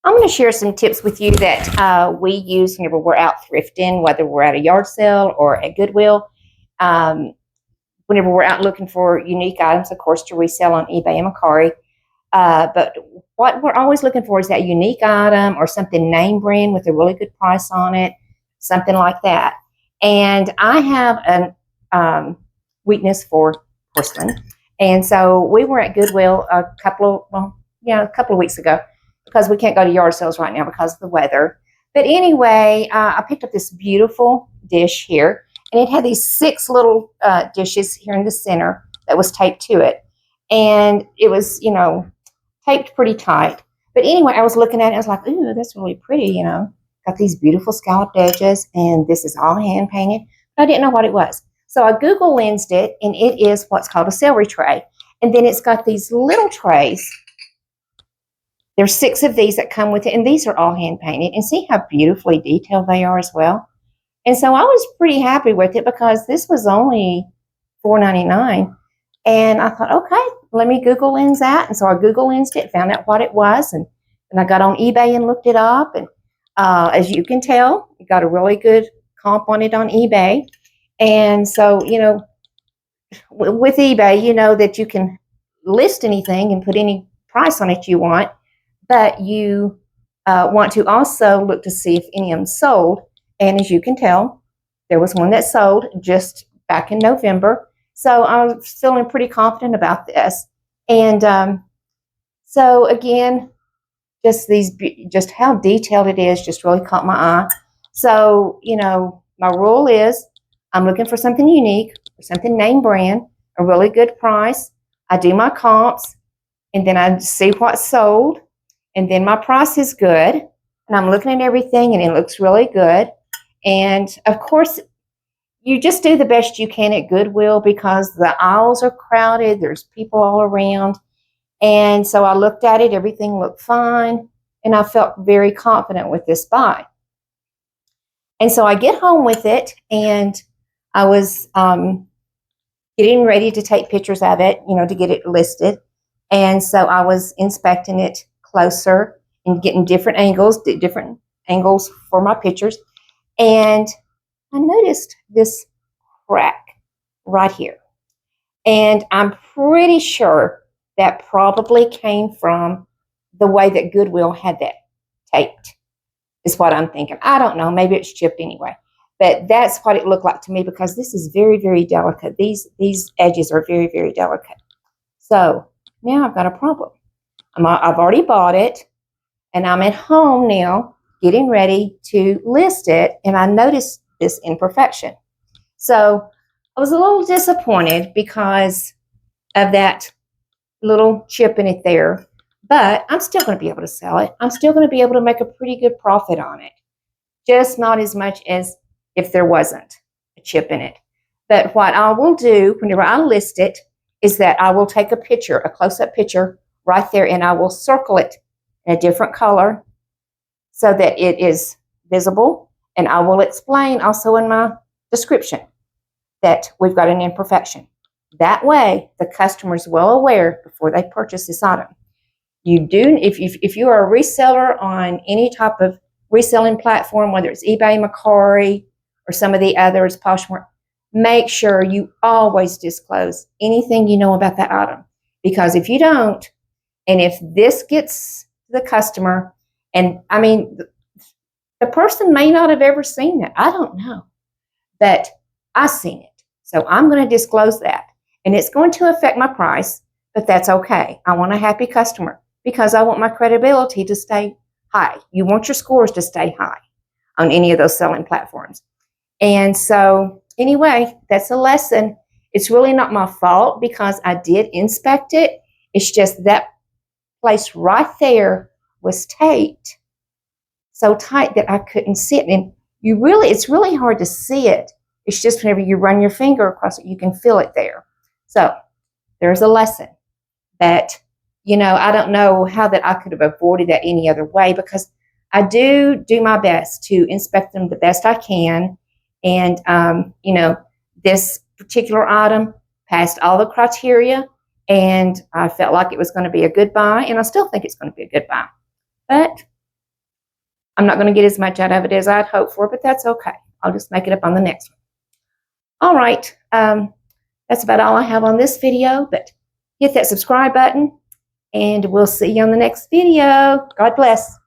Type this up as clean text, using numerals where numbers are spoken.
I'm going to share some tips with you that we use whenever we're out thrifting, whether we're at a yard sale or at Goodwill. Um, Whenever we're out looking for unique items, of course, to resell on eBay and Mercari. But what we're always looking for is that unique item or something name brand with a really good price on it, something like that. And I have an weakness for porcelain. And so we were at Goodwill a couple of weeks ago because we can't go to yard sales right now because of the weather. But anyway, I picked up this beautiful dish here, and it had these 6 little dishes here in the center that was taped to it. And it was, taped pretty tight. But anyway, I was looking at it, I was like, ooh, that's really pretty, Got these beautiful scalloped edges, and this is all hand painted. But I didn't know what it was. So I Google lensed it, and it is what's called a celery tray. And then it's got these little trays. There's 6 of these that come with it, and these are all hand painted. And see how beautifully detailed they are as well. And so I was pretty happy with it because this was only $4.99. And I thought, okay, let me Google lens that. And so I Google lensed it, found out what it was, and I got on eBay and looked it up. And as you can tell, it got a really good comp on it on eBay. And so, with eBay, you know that you can list anything and put any price on it you want, but you want to also look to see if any of them sold. And as you can tell, there was one that sold just back in November. So I was feeling pretty confident about this. And so again, just how detailed it is just really caught my eye. So, my rule is I'm looking for something unique, or something name brand, a really good price. I do my comps, and then I see what's sold, and then my price is good, and I'm looking at everything, and it looks really good. And of course, you just do the best you can at Goodwill because the aisles are crowded. There's people all around. And so I looked at it. Everything looked fine. And I felt very confident with this buy. And so I get home with it, and I was getting ready to take pictures of it, to get it listed. And so I was inspecting it closer and getting different angles for my pictures. And I noticed this crack right here. And I'm pretty sure that probably came from the way that Goodwill had that taped, is what I'm thinking. I don't know. Maybe it's chipped anyway. But that's what it looked like to me because this is very, very delicate. These edges are very, very delicate. So now I've got a problem. I've already bought it, and I'm at home now getting ready to list it, and I noticed this imperfection. So I was a little disappointed because of that little chip in it there, but I'm still going to be able to sell it. I'm still going to be able to make a pretty good profit on it, just not as much as if there wasn't a chip in it. But what I will do whenever I list it is that I will take a picture, a close-up picture right there, and I will circle it in a different color so that it is visible. And I will explain also in my description that we've got an imperfection. That way, the customer is well aware before they purchase this item. You do, if you are a reseller on any type of reselling platform, whether it's eBay, Mercari, or some of the others, Poshmark, make sure you always disclose anything you know about that item. Because if you don't, and if this gets the customer, and I mean, the person may not have ever seen it. I don't know. But I've seen it. So I'm going to disclose that. And it's going to affect my price, but that's okay. I want a happy customer because I want my credibility to stay high. You want your scores to stay high on any of those selling platforms. And so anyway, that's a lesson. It's really not my fault because I did inspect it. It's just that place right there was taped so tight that I couldn't see it. And it's really hard to see it. It's just whenever you run your finger across it, you can feel it there. So there's a lesson that, I don't know how that I could have avoided that any other way because I do my best to inspect them the best I can. And, this particular item passed all the criteria, and I felt like it was going to be a good buy, and I still think it's going to be a good buy. But I'm not going to get as much out of it as I'd hoped for, but that's okay. I'll just make it up on the next one. All right. That's about all I have on this video, but hit that subscribe button, and we'll see you on the next video. God bless.